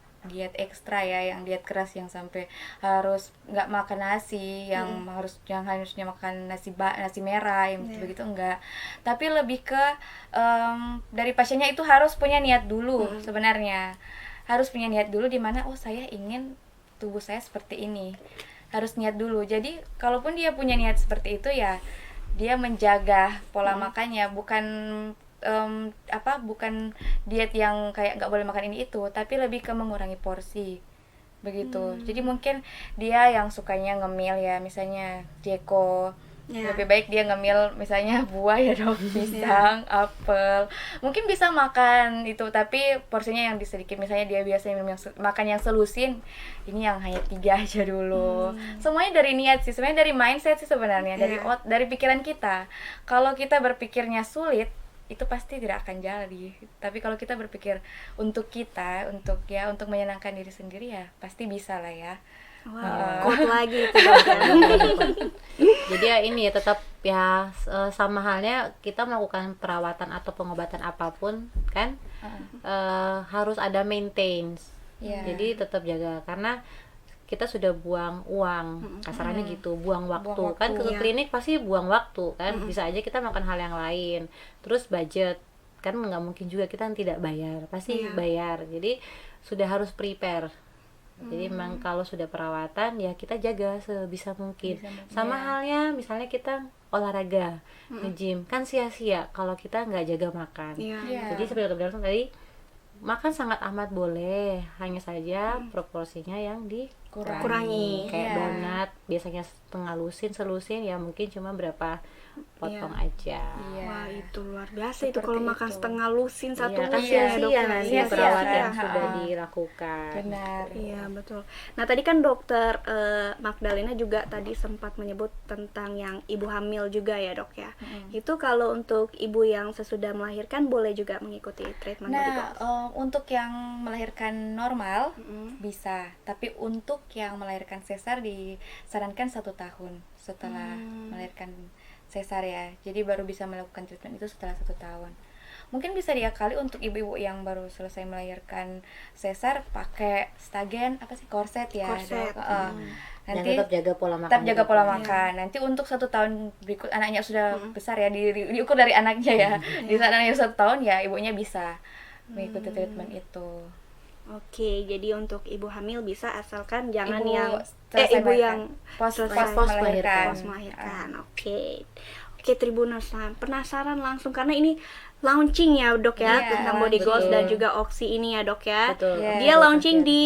ekstra ya, yang diet keras yang sampai harus nggak makan nasi, yang harusnya makan nasi merah yang begitu enggak. Tapi lebih ke dari pasiennya itu harus punya niat dulu sebenarnya. Harus punya niat dulu di mana saya ingin tubuh saya seperti ini. Harus niat dulu. Jadi kalaupun dia punya niat seperti itu ya dia menjaga pola makannya, bukan diet yang kayak nggak boleh makan ini itu, tapi lebih ke mengurangi porsi begitu. Jadi mungkin dia yang sukanya ngemil ya, misalnya Jeko, lebih baik dia ngemil misalnya buah ya dok, pisang, apel, mungkin bisa makan itu, tapi porsinya yang sedikit. Misalnya dia biasanya makan yang selusin, ini yang hanya 3 aja dulu. Semuanya dari niat sih, sebenarnya dari mindset sih sebenarnya, dari pikiran kita. Kalau kita berpikirnya sulit, itu pasti tidak akan jadi. Tapi kalau kita berpikir untuk kita, untuk menyenangkan diri sendiri ya pasti bisa lah ya. Quote lagi itu dok. Jadi ya ini ya tetap ya sama halnya kita melakukan perawatan atau pengobatan apapun kan harus ada maintenance. Jadi tetap jaga karena kita sudah buang uang, kasarannya gitu, buang waktu. Kan ke klinik pasti buang waktu kan, bisa aja kita melakukan hal yang lain. Terus budget, kan nggak mungkin juga kita tidak bayar, pasti bayar. Jadi sudah harus prepare. Jadi memang kalau sudah perawatan ya kita jaga sebisa mungkin. Sama halnya misalnya kita olahraga, nge-gym, kan sia-sia kalau kita nggak jaga makan. Jadi seperti dokter tadi, makan sangat amat boleh, hanya saja proporsinya yang Kurangi. Kayak Iya. donat biasanya setengah selusin ya mungkin cuma berapa potong aja. Iya. Wah, itu luar biasa itu Seperti kalau makan itu. setengah lusin satu Iya, kan lusin ya sia-sia dokter. nanti Sia-sia perawatan ya. yang sudah Ha-ha. dilakukan. Benar. Iya betul. Nah tadi kan dokter Magdalena juga tadi sempat menyebut tentang yang ibu hamil juga ya dok ya. Itu kalau untuk ibu yang sesudah melahirkan boleh juga mengikuti treatment body Nah, goals. untuk yang melahirkan normal Mm-mm. bisa, tapi untuk yang melahirkan sesar disarankan 1 tahun setelah melahirkan sesar ya. Jadi baru bisa melakukan treatment itu setelah 1 tahun. Mungkin bisa diakali untuk ibu-ibu yang baru selesai melahirkan sesar pakai stagen korset ya. Korset. Dok. Dan Nanti tetap jaga pola makan. tetap jaga juga. pola makan. Nanti untuk 1 tahun berikut anaknya sudah besar ya, diukur dari anaknya ya. Di saat anaknya 1 tahun ya ibunya bisa mengikuti treatment itu. Oke, jadi untuk ibu hamil bisa asalkan jangan Ibu yang selesai ibu melahirkan. yang Post melahirkan. melahirkan. pas melahirkan. Oke Tribuners, nah, penasaran langsung karena ini launching ya dok ya Iya, tentang body goals betul. dan juga Oxy ini ya dok ya. Betul. Iya. Dia Betul, launching Sofian. di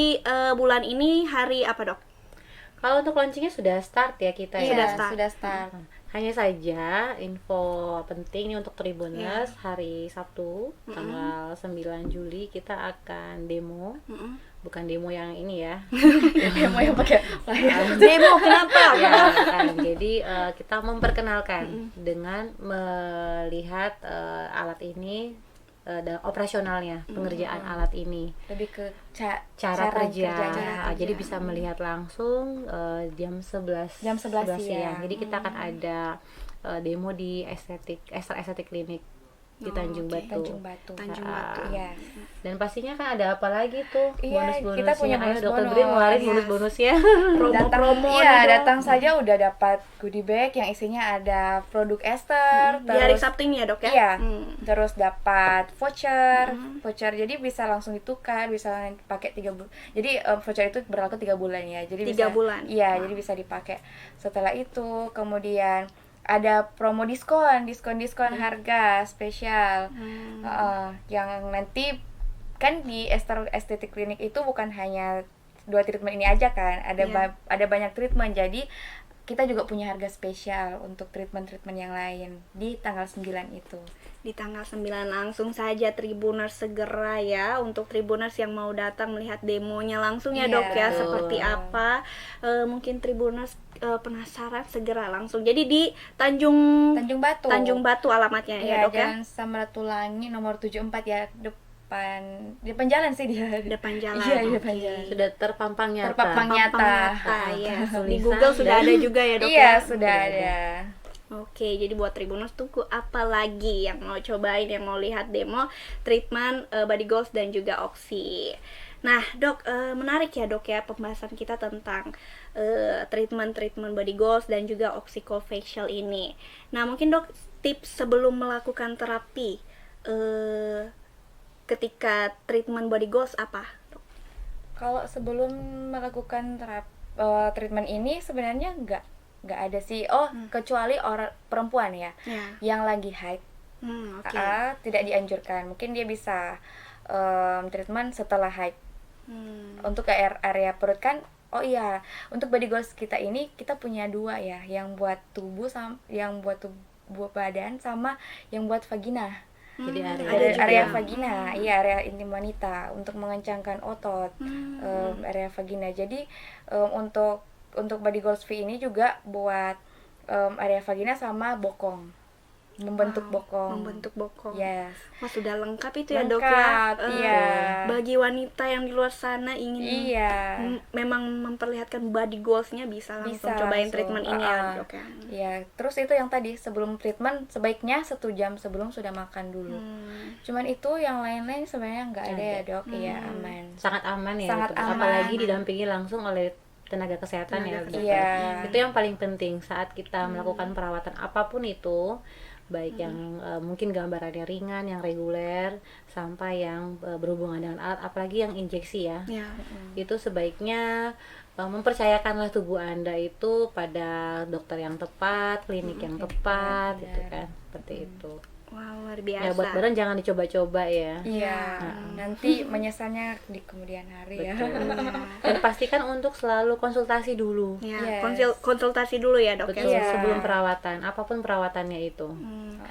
bulan ini hari apa dok? Kalau untuk launchingnya sudah start ya kita Iya, ya. sudah start. Hanya saja info penting nih untuk Tribuners, Iya. hari Sabtu tanggal 9 Juli kita akan demo. Mm-mm. Bukan demo yang ini ya. Demo yang pakai flyer. Demo kenapa? Ya, kan. Jadi kita memperkenalkan dengan melihat alat ini dan operasionalnya, pengerjaan alat ini, Lebih ke cara kerja. kerjanya. Jadi bisa melihat langsung jam 11 Jam 11 siang. Jadi kita akan ada demo di estetik klinik di Tanjung oke. Batu. Tanjung Batu. Tanjung Ah. Batu. Iya. Dan pastinya kan ada apa lagi tuh Iya, bonus-bonusnya. kita punya Ayo Dokter bonus-bonus. Brin ngeluarin Iya. bonus-bonusnya. Promo-promo Iya, nih, Dok. datang saja udah dapat goodie bag yang isinya ada produk Ester, Di hari terus Sabtu ini ya dok ya? iya, Hmm. terus dapat voucher jadi bisa langsung ditukar, bisa pakai 3 bulan. Jadi voucher itu berlaku 3 bulan ya. Jadi 3 bisa, bulan. Iya, jadi bisa dipakai. Setelah itu kemudian ada promo diskon harga spesial. Yang nanti kan di estetik klinik itu bukan hanya 2 treatment ini aja kan, ada Iya. ada banyak treatment. Jadi kita juga punya harga spesial untuk treatment yang lain di tanggal 9 itu. Di tanggal 9 langsung saja Tribuners segera ya untuk Tribuners yang mau datang melihat demonya langsung ya Iya, dok ya betul. seperti apa. Mungkin Tribuners penasaran segera langsung. Jadi di Tanjung Tanjung Batu alamatnya ya, ya, dok ya. Jalan Samratulangi nomor 74 ya, depan jalan sih dia. Depan jalan. Iya, di depan Oke. jalan. Sudah terpampang nyata. Terpampang nyata. Nyata ya. Di Tulisan Google sudah dan- ada juga ya dok Iya, ya. sudah Sudah ada. Oke, jadi buat Tribuners tunggu apa lagi yang mau cobain, yang mau lihat demo treatment body goals dan juga Oxy. Nah, dok, menarik ya dok ya pembahasan kita tentang treatment body goals dan juga oxycofacial ini. Nah, mungkin dok tips sebelum melakukan terapi ketika treatment body goals apa? Dok? Kalau sebelum melakukan treatment ini sebenarnya nggak ada sih. Kecuali orang perempuan ya Ya. yang lagi haid. Oke. Tidak dianjurkan. Mungkin dia bisa treatment setelah haid. Untuk ke area perut kan, oh iya, untuk body goals kita ini kita punya 2 ya, yang buat tubuh yang buat tubuh badan sama yang buat vagina. Jadi ada juga. Area vagina, iya, area intim wanita untuk mengencangkan otot area vagina. Jadi untuk body goals V ini juga buat area vagina sama bokong. Membentuk bokong. Membentuk bokong. Yes. Wah, sudah lengkap itu ya dok ya. Lengkap, iya. Bagi wanita yang di luar sana ingin Iya. memang memperlihatkan body goalsnya bisa langsung Bisa cobain langsung, treatment ini ya dok ya. Ya, terus itu yang tadi sebelum treatment sebaiknya 1 jam sebelum sudah makan dulu. Cuman itu yang lain-lain sebenarnya nggak ada ya dok, iya aman. Sangat aman ya. Sangat itu. aman. Apalagi didampingi langsung oleh tenaga kesehatan ya. Tenaga dokter. Iya. Itu yang paling penting saat kita melakukan perawatan apapun itu, baik yang mungkin gambarannya ringan, yang reguler, sampai yang berhubungan dengan alat, apalagi yang injeksi ya. Ya. Itu sebaiknya mempercayakanlah tubuh Anda itu pada dokter yang tepat, klinik yang tepat, gitu kan, seperti itu. Wah, luar Ya biasa. buat badan jangan dicoba-coba ya. Iya, nanti menyesalnya di kemudian hari ya. Betul. Dan pastikan untuk selalu konsultasi dulu. Ya, Yes. konsultasi dulu ya dok Betul, ya. Iya. sebelum perawatan, apapun perawatannya itu.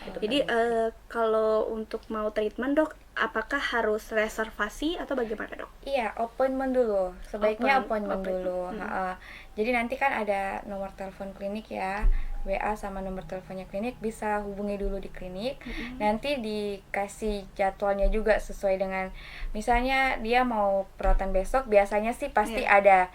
Itu Jadi paling kalau untuk mau treatment dok, apakah harus reservasi atau bagaimana dok? Iya, appointment dulu. Sebaiknya appointment Appointment. dulu. Ha-ha. Jadi nanti kan ada nomor telepon klinik ya. WA sama nomor teleponnya klinik, bisa hubungi dulu di klinik. Nanti dikasih jadwalnya juga sesuai dengan, misalnya dia mau perawatan besok, biasanya sih pasti ada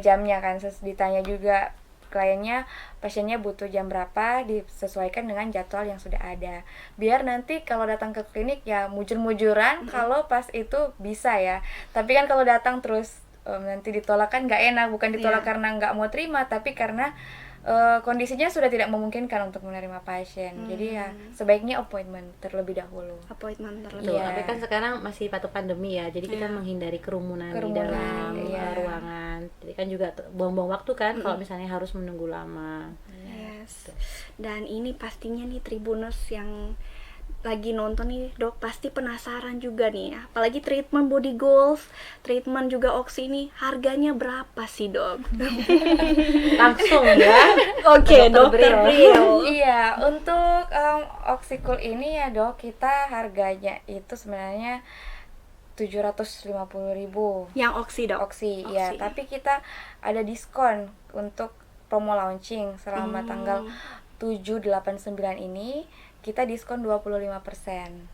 jamnya kan. Ditanya juga kliennya, pasiennya butuh jam berapa, disesuaikan dengan jadwal yang sudah ada. Biar nanti kalau datang ke klinik ya mujur-mujuran kalau pas itu bisa ya. Tapi kan kalau datang terus nanti ditolak kan nggak enak, bukan ditolak karena nggak mau terima, tapi karena kondisinya sudah tidak memungkinkan untuk menerima pasien. Jadi ya sebaiknya appointment terlebih dahulu. Appointment terlebih. Betul, Iya. tapi kan sekarang masih patuh pandemi ya, jadi kita menghindari kerumunan di dalam iya. ruangan. Jadi kan juga buang-buang waktu kan kalau misalnya harus menunggu lama. Yes. Dan ini pastinya nih Tribuners yang lagi nonton nih dok pasti penasaran juga nih, apalagi treatment body goals, treatment juga oksi nih, harganya berapa sih dok? Langsung ya. Oke, Dr. dokter Bril. Bril. Iya, untuk Oxycool ini ya dok, kita harganya itu sebenarnya 750.000 Yang oksi dok. Oksi, ya. Tapi kita ada diskon untuk promo launching selama tanggal 7, 8, 9 ini. Kita diskon 25%.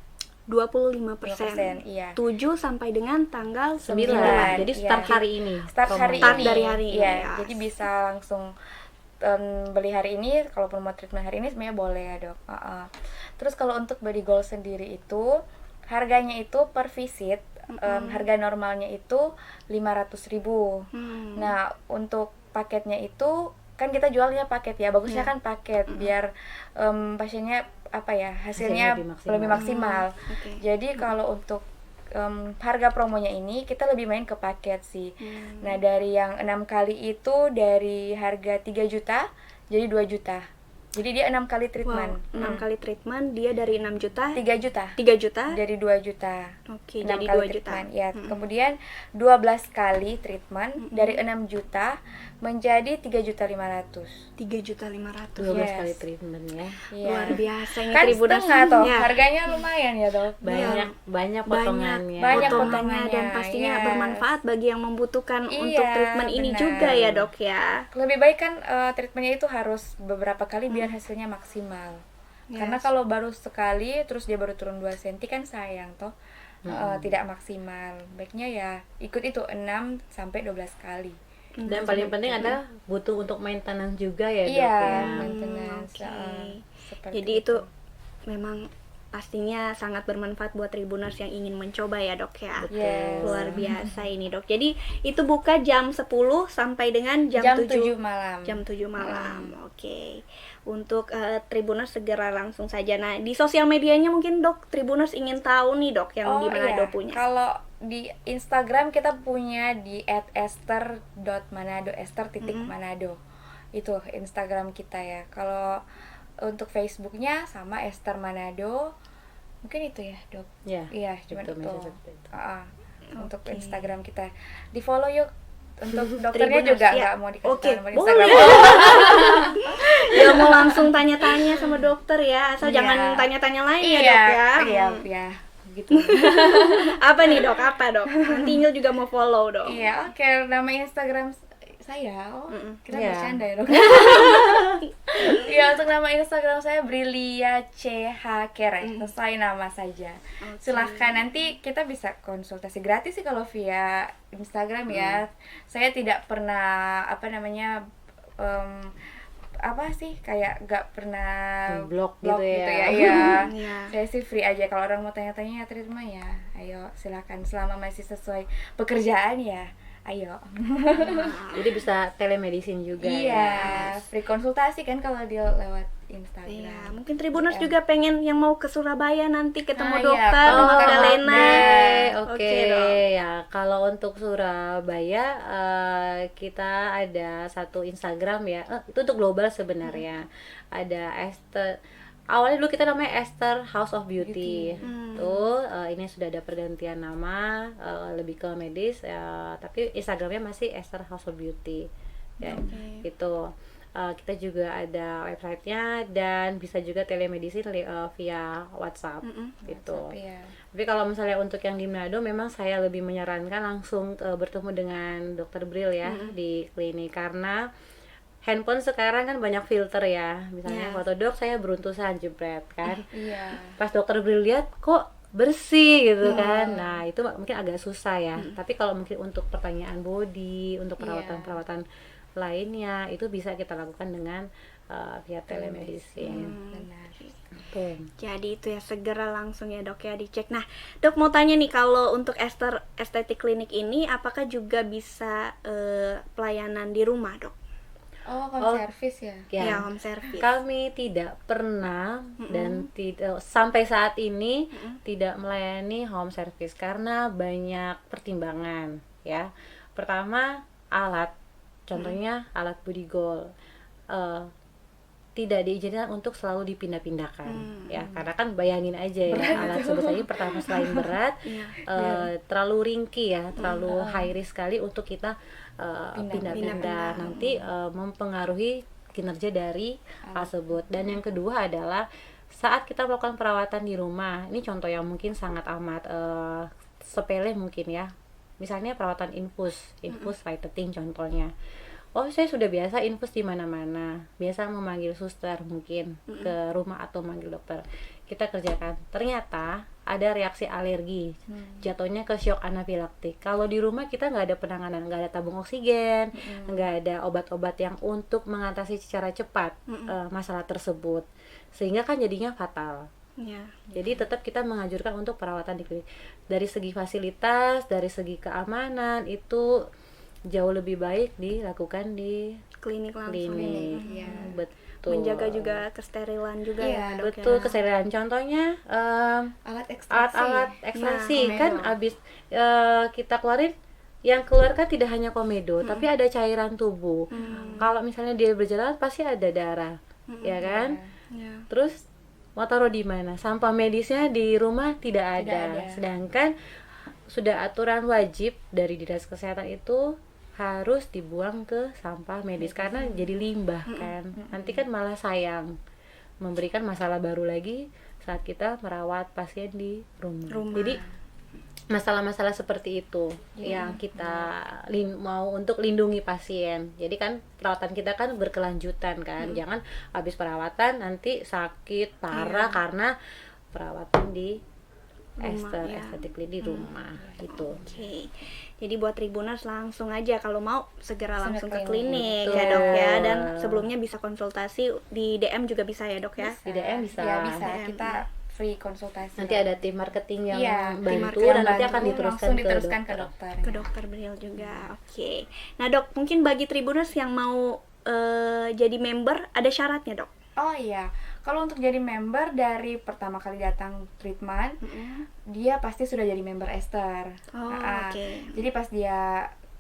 25%. Iya. 7 sampai dengan tanggal 9. 9. Jadi Iya. start hari ini. Start hari promonya. Start ini. dari hari ini, Iya, ya. jadi bisa langsung beli hari ini. Kalaupun mau treatment hari ini sebenarnya boleh ya dok. Terus kalau untuk body goal sendiri itu harganya itu per visit, harga normalnya itu 500.000. Nah untuk paketnya itu kan kita jualnya paket ya, bagusnya kan paket biar pasiennya apa ya hasilnya Hasilnya lebih maksimal. Oke. Jadi kalau untuk harga promonya ini kita lebih main ke paket sih. Nah dari yang 6 kali itu dari harga 3 juta jadi 2 juta. Jadi dia 6 kali treatment. Wow, 6 kali treatment dia dari 6 juta 3 juta 3 juta. jadi 2 juta. Oke, 6 jadi kali 2 juta. treatment. Ya, kemudian 12 kali treatment dari 6 juta menjadi 3.500.000. 3.500.000. 12 Yes. kali treatment ya. Iya. Luar biasa ini Kan Tribuners. setengah toh, Ya. harganya lumayan ya dok. Banyak banyak potongannya. Banyak potongannya dan potongannya, pastinya yes. bermanfaat bagi yang membutuhkan Iya, untuk treatment ini benar. juga ya dok ya. Lebih baik kan treatmentnya itu harus beberapa kali biar hasilnya maksimal. Karena kalau baru sekali terus dia baru turun 2 cm kan sayang toh. Tidak maksimal. Baiknya ya ikut itu 6 sampai 12 kali. Dan paling penting adalah butuh untuk maintenance juga ya dok Iya, ya. maintenance. Oke. Seperti Jadi itu memang pastinya sangat bermanfaat buat Tribuners yang ingin mencoba ya dok ya. Yes. Luar biasa ini dok. Jadi itu buka jam 10 sampai dengan jam, jam 7 malam. jam 7 malam. Oke. Untuk Tribuners segera langsung saja. Nah, di sosial medianya mungkin dok Tribuners ingin tahu nih dok yang di Manado punya. Kalau di Instagram kita punya di @ester.manado, ester.manado. Itu Instagram kita ya. Kalau untuk Facebooknya sama Ester Manado. Mungkin itu ya, Dok. Ya, Iya, cuma betul, itu. bisa seperti itu. Untuk Oke. Instagram kita. Di-follow yuk. Untuk dokternya Tribuners, juga ya. nggak mau dikasih Oke, tahu nomor boleh. Instagram. Ya mau langsung tanya-tanya sama dokter ya. Asal Iya. jangan tanya-tanya lain Iya, ya dok ya. Iya, iya. Gitu. Apa nih dok? Apa dok? Nanti Ingil juga mau follow dok. Iya, oke. Nama Instagram saya. Oh, kita Iya. bercanda ya, Dok. Iya, untuk nama Instagram saya Brilia CH Kere. Sesuai nama saja. Silahkan, nanti kita bisa konsultasi gratis sih kalau via Instagram ya. Saya tidak pernah apa sih kayak gak pernah Blog gitu ya. Iya. Iya. Saya sih free aja, kalau orang mau tanya-tanya ya treatment ya ayo silakan, selama masih sesuai pekerjaan ya ayo. Jadi bisa telemedicine juga Iya, ya. free konsultasi kan kalau dia lewat Iya, Instagram. mungkin Tribuners juga pengen yang mau ke Surabaya nanti ketemu Ah, iya, dokter oh, Magdalena. Oke, dok. ya kalau untuk Surabaya kita ada satu Instagram ya, itu untuk global sebenarnya. Ada Awalnya dulu kita namanya Esther House of Beauty. Hmm. Tuh ini sudah ada pergantian nama, lebih ke medis ya, tapi Instagramnya masih Esther House of Beauty. Ya, gitu. Kita juga ada websitenya dan bisa juga telemedicine via WhatsApp gitu. Iya. Tapi kalau misalnya untuk yang di Manado, memang saya lebih menyarankan langsung bertemu dengan Dokter Bril ya di klinik, karena handphone sekarang kan banyak filter ya. Misalnya foto dok saya beruntusan jebret kan. Iya. Pas Dokter Bril lihat kok bersih gitu kan. Nah, itu mungkin agak susah ya. Tapi kalau mungkin untuk pertanyaan body, untuk perawatan-perawatan lainnya itu bisa kita lakukan dengan via telemedicine. Benar. Tuh. Jadi itu ya, segera langsung ya dok ya dicek. Nah dok mau tanya nih, kalau untuk Esther Estetik Clinic ini apakah juga bisa pelayanan di rumah dok? Oh, home service ya? Ya, home service. Kami tidak pernah dan tidak sampai saat ini tidak melayani home service karena banyak pertimbangan ya. Pertama, alat, contohnya alat body gold tidak diizinkan untuk selalu dipindah-pindahkan ya, karena kan bayangin aja ya, alat sebesar ini pertama selain berat terlalu ringkih ya, terlalu high risk sekali untuk kita pindah-pindah, nanti mempengaruhi kinerja dari alat tersebut. Dan yang kedua adalah saat kita melakukan perawatan di rumah, ini contoh yang mungkin sangat amat sepele mungkin ya, misalnya perawatan infus whitening contohnya. Oh, saya sudah biasa infus di mana-mana, biasa memanggil suster mungkin ke rumah atau manggil dokter. Kita kerjakan, ternyata ada reaksi alergi, jatuhnya ke shock anafilaktik. Kalau di rumah kita nggak ada penanganan, nggak ada tabung oksigen, nggak ada obat-obat yang untuk mengatasi secara cepat masalah tersebut, sehingga kan jadinya fatal. Jadi tetap kita menganjurkan untuk perawatan di klinik. Dari segi fasilitas, dari segi keamanan itu jauh lebih baik dilakukan di klinik langsung. klinik. Betul. Menjaga juga kesterilan juga ya dok. Betul, ya. kesterilan. Contohnya Alat ekstraksi. alat ekstraksi Komedo. kan abis kita keluarin, yang keluar kan tidak hanya komedo tapi ada cairan tubuh. Kalau misalnya dia berjalan pasti ada darah, ya kan? Ya. Terus mau taruh di mana? Sampah medisnya di rumah tidak ada. Sedangkan sudah aturan wajib dari dinas kesehatan itu harus dibuang ke sampah medis karena jadi limbah kan. Nanti kan malah sayang, memberikan masalah baru lagi saat kita merawat pasien di rumah. Jadi masalah-masalah seperti itu yang kita mau untuk lindungi pasien. Jadi kan perawatan kita kan berkelanjutan kan. Jangan habis perawatan nanti sakit parah karena perawatan di estetik di rumah gitu. Oke. Jadi buat Tribuners langsung aja kalau mau segera langsung ke klinik. klinik ya dok ya. Dan sebelumnya bisa konsultasi di DM juga bisa ya dok ya. Di DM bisa. Ya, bisa. Kita free konsultasi. Nanti ada tim marketing yang tim bantu marketing dan nanti bantu, akan langsung diteruskan ke ke dokter. Ke dokter Bril juga. Oke. Nah dok, mungkin bagi Tribuners yang mau jadi member ada syaratnya dok? Oh iya, kalau untuk jadi member dari pertama kali datang treatment, dia pasti sudah jadi member Esther. Oke. Jadi pas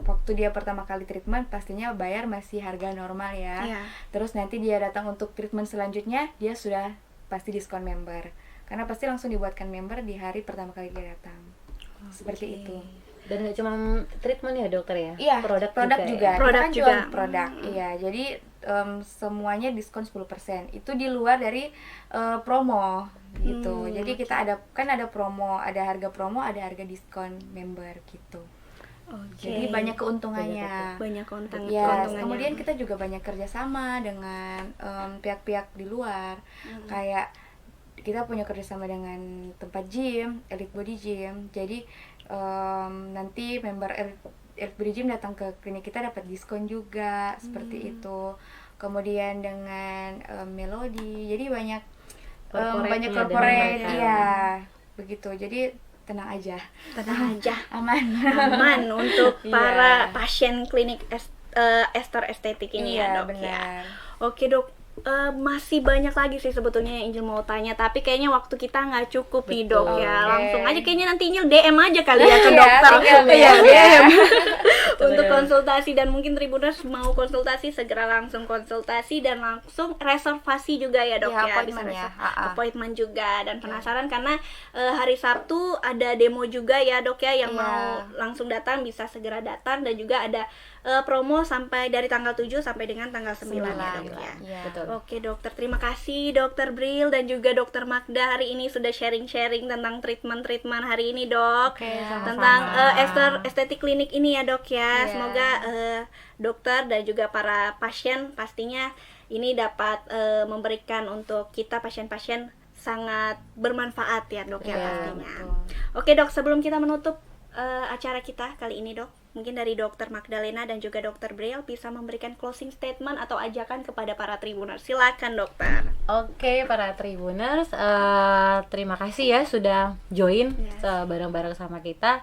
waktu dia pertama kali treatment pastinya bayar masih harga normal ya. Iya. Terus nanti dia datang untuk treatment selanjutnya dia sudah pasti diskon member. Karena pasti langsung dibuatkan member di hari pertama kali dia datang. Seperti itu. Dan nggak cuma treatment ya dokter ya? Iya, produk juga. ya? Kita Produk kan juga. jual produk. Iya, jadi semuanya diskon 10%. Itu di luar dari promo gitu. Jadi kita ada promo, ada harga promo, ada harga diskon member gitu. Jadi banyak keuntungannya. Banyak keuntungannya. Ya, kemudian kita juga banyak kerjasama dengan pihak-pihak di luar. Kayak kita punya kerjasama dengan tempat gym, Elite Body Gym. Jadi nanti member Elite Body Gym datang ke klinik kita dapat diskon juga, seperti itu. Kemudian dengan Melody, jadi banyak corporate, iya begitu. Jadi tenang aja, aman untuk para pasien klinik Esther Estetik ini ya dok. benar. Oke dok, masih banyak lagi sih sebetulnya yang Injil mau tanya, tapi kayaknya waktu kita nggak cukup nih dok ya. Oke. Langsung aja kayaknya nanti Injil DM aja kali ya ke Iya, dokter. tinggal Iya, DM ya. DM. Untuk Betul. konsultasi, dan mungkin Tribuners mau konsultasi segera langsung konsultasi dan langsung reservasi juga ya dok Iya, ya. appointment Bisa ya. appointment juga, dan penasaran karena hari Sabtu ada demo juga ya dok ya, yang Iya. mau langsung datang bisa segera datang, dan juga ada promo sampai dari tanggal 7 sampai dengan tanggal 9 ya dok ya. Iya. Betul. Oke dokter, terima kasih dokter Bril dan juga dokter Magda hari ini sudah sharing-sharing tentang treatment hari ini dok. Oke, sama-sama. Tentang estetik klinik ini ya dok ya. Iya. Semoga dokter dan juga para pasien pastinya ini dapat memberikan untuk kita pasien-pasien sangat bermanfaat ya dok ya Iya, pastinya. betul. Oke dok, sebelum kita menutup acara kita kali ini dok, mungkin dari dokter Magdalena dan juga dokter Bril bisa memberikan closing statement atau ajakan kepada para Tribuners. Silakan dokter. Oke, para Tribuners, terima kasih ya sudah join Yes. bareng-bareng sama kita.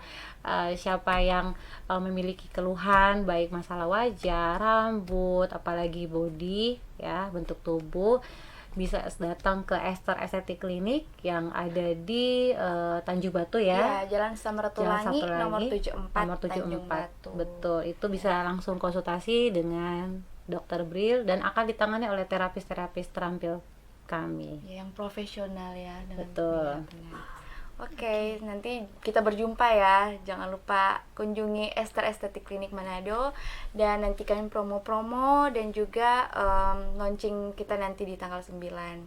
Siapa yang memiliki keluhan baik masalah wajah, rambut, apalagi body ya, bentuk tubuh, bisa datang ke Esther Aesthetic Clinic yang ada di Tanjung Batu ya. Iya, Jalan Samratulangi nomor 74 Tanjung Batu. Betul, itu bisa langsung konsultasi dengan Dokter Bril dan akan ditangani oleh terapis-terapis terampil kami. Ya, yang profesional ya. dengan Betul. benar-benar. Oke, nanti kita berjumpa ya. Jangan lupa kunjungi Esther Aesthetic Clinic Manado dan nantikan promo-promo dan juga launching kita nanti di tanggal 9.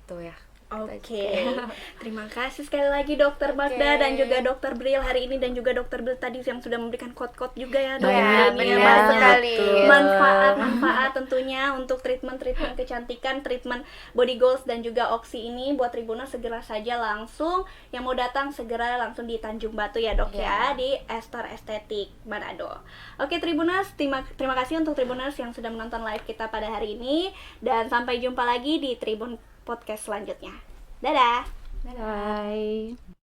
Itu ya. Oke, terima kasih sekali lagi dokter Magda dan juga dokter Bril hari ini, dan juga dokter Bril tadi yang sudah memberikan quote-quote juga ya dok. Ya, Ini benar banyak sekali. manfaat tentunya untuk treatment kecantikan, treatment body goals dan juga oksi ini. Buat Tribuners segera saja langsung yang mau datang segera langsung di Tanjung Batu ya dok ya, di Esther Aesthetic Manado. Oke Tribuners, terima kasih untuk Tribuners yang sudah menonton live kita pada hari ini, dan sampai jumpa lagi di Tribun Podcast selanjutnya. Dadah. Bye.